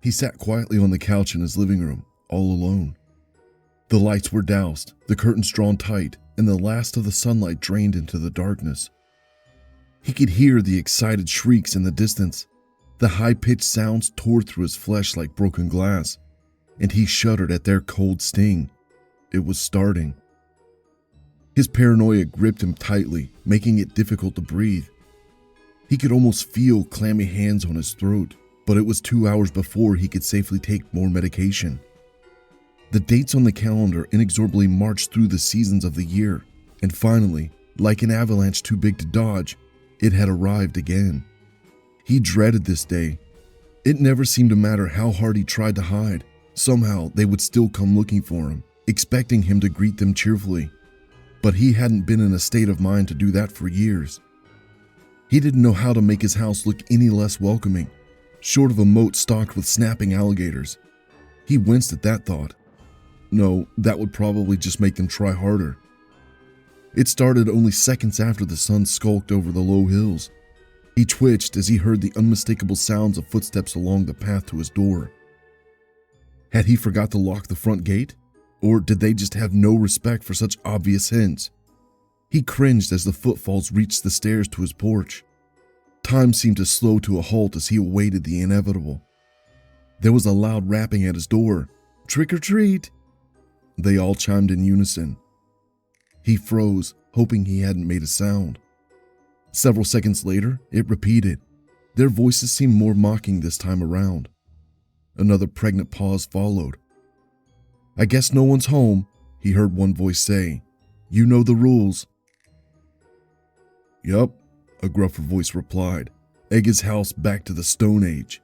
He sat quietly on the couch in his living room, all alone. The lights were doused, the curtains drawn tight, and the last of the sunlight drained into the darkness. He could hear the excited shrieks in the distance. The high-pitched sounds tore through his flesh like broken glass, and he shuddered at their cold sting. It was starting. His paranoia gripped him tightly, making it difficult to breathe. He could almost feel clammy hands on his throat, but it was 2 hours before he could safely take more medication. The dates on the calendar inexorably marched through the seasons of the year, and finally, like an avalanche too big to dodge, it had arrived again. He dreaded this day. It never seemed to matter how hard he tried to hide. Somehow, they would still come looking for him, expecting him to greet them cheerfully. But he hadn't been in a state of mind to do that for years. He didn't know how to make his house look any less welcoming, short of a moat stocked with snapping alligators. He winced at that thought. No, that would probably just make them try harder. It started only seconds after the sun skulked over the low hills. He twitched as he heard the unmistakable sounds of footsteps along the path to his door. Had he forgot to lock the front gate? Or did they just have no respect for such obvious hints? He cringed as the footfalls reached the stairs to his porch. Time seemed to slow to a halt as he awaited the inevitable. There was a loud rapping at his door. "Trick or treat!" They all chimed in unison. He froze, hoping he hadn't made a sound. Several seconds later, it repeated. Their voices seemed more mocking this time around. Another pregnant pause followed. "I guess no one's home," he heard one voice say. "You know the rules." "Yup," a gruffer voice replied. "Egg his house back to the Stone Age."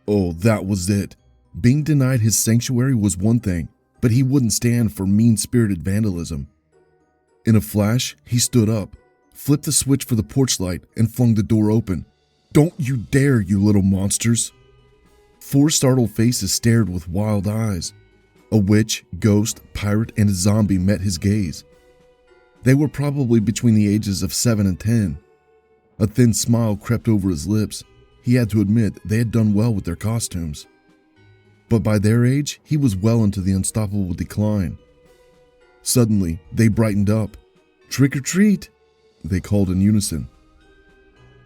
Oh, that was it. Being denied his sanctuary was one thing, but he wouldn't stand for mean-spirited vandalism. In a flash, he stood up, flipped the switch for the porch light, and flung the door open. "Don't you dare, you little monsters!" 4 startled faces stared with wild eyes. A witch, ghost, pirate, and a zombie met his gaze. They were probably between the ages of 7 and 10. A thin smile crept over his lips. He had to admit they had done well with their costumes. But by their age, he was well into the unstoppable decline. Suddenly, they brightened up. "Trick or treat!" they called in unison.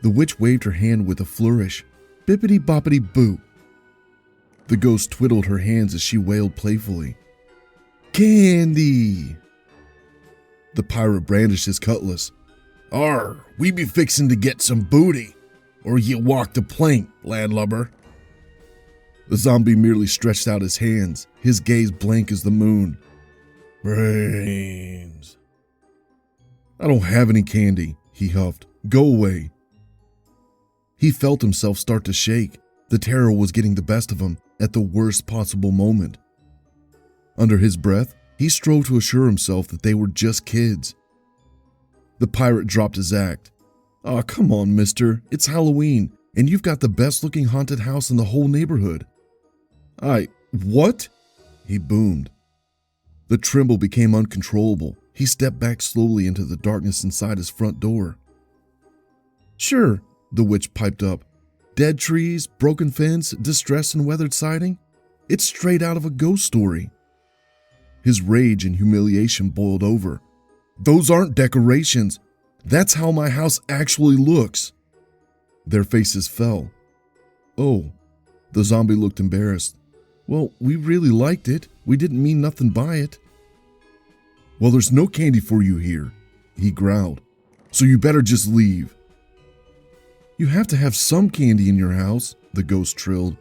The witch waved her hand with a flourish. "Bippity-boppity-boo!" The ghost twiddled her hands as she wailed playfully. "Candy!" The pirate brandished his cutlass. "Arr, we be fixin' to get some booty, or ye walk the plank, landlubber." The zombie merely stretched out his hands, his gaze blank as the moon. "Brains." "I don't have any candy," he huffed. "Go away." He felt himself start to shake. The terror was getting the best of him at the worst possible moment. Under his breath, he strove to assure himself that they were just kids. The pirate dropped his act. "Aw, come on, mister. It's Halloween, and you've got the best-looking haunted house in the whole neighborhood." What?" he boomed. The tremble became uncontrollable. He stepped back slowly into the darkness inside his front door. "Sure," the witch piped up. "Dead trees, broken fence, distressed and weathered siding. It's straight out of a ghost story." His rage and humiliation boiled over. "Those aren't decorations. That's how my house actually looks." Their faces fell. "Oh," the zombie looked embarrassed. "Well, we really liked it. We didn't mean nothing by it." "Well, there's no candy for you here," he growled. "So you better just leave." "You have to have some candy in your house," the ghost trilled.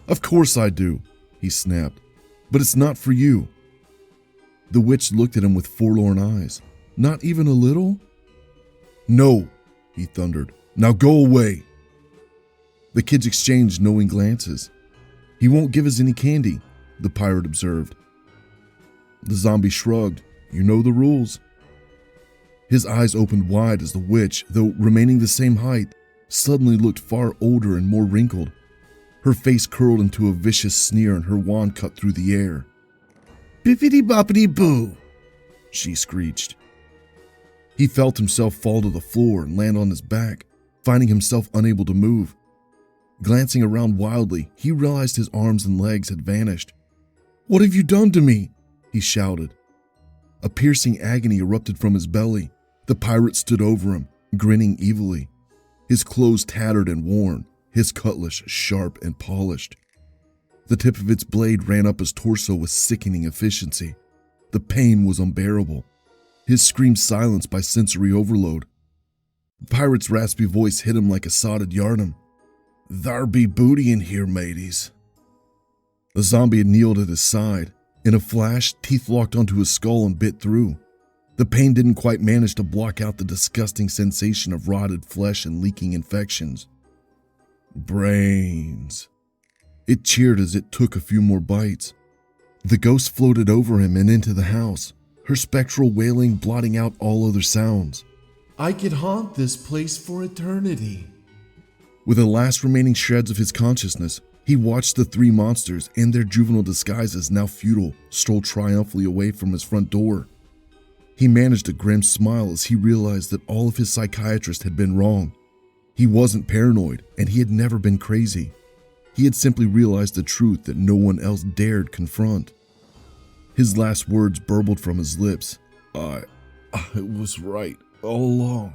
"Of course I do," he snapped. "But it's not for you." The witch looked at him with forlorn eyes. "Not even a little?" "No," he thundered. "Now go away." The kids exchanged knowing glances. "He won't give us any candy," the pirate observed. The zombie shrugged. "You know the rules." His eyes opened wide as the witch, though remaining the same height, suddenly looked far older and more wrinkled. Her face curled into a vicious sneer and her wand cut through the air. "Bippity-boppity-boo!" she screeched. He felt himself fall to the floor and land on his back, finding himself unable to move. Glancing around wildly, he realized his arms and legs had vanished. "What have you done to me?" he shouted. A piercing agony erupted from his belly. The pirate stood over him, grinning evilly. His clothes tattered and worn, his cutlass sharp and polished. The tip of its blade ran up his torso with sickening efficiency. The pain was unbearable. His scream silenced by sensory overload. The pirate's raspy voice hit him like a sodded yardum. "Thar be booty in here, mateys." The zombie had kneeled at his side. In a flash, teeth locked onto his skull and bit through. The pain didn't quite manage to block out the disgusting sensation of rotted flesh and leaking infections. "Brains." It cheered as it took a few more bites. The ghost floated over him and into the house, her spectral wailing blotting out all other sounds. "I could haunt this place for eternity." With the last remaining shreds of his consciousness, he watched the three monsters and their juvenile disguises, now futile, stroll triumphantly away from his front door. He managed a grim smile as he realized that all of his psychiatrists had been wrong. He wasn't paranoid, and he had never been crazy. He had simply realized the truth that no one else dared confront. His last words burbled from his lips. I was right all along."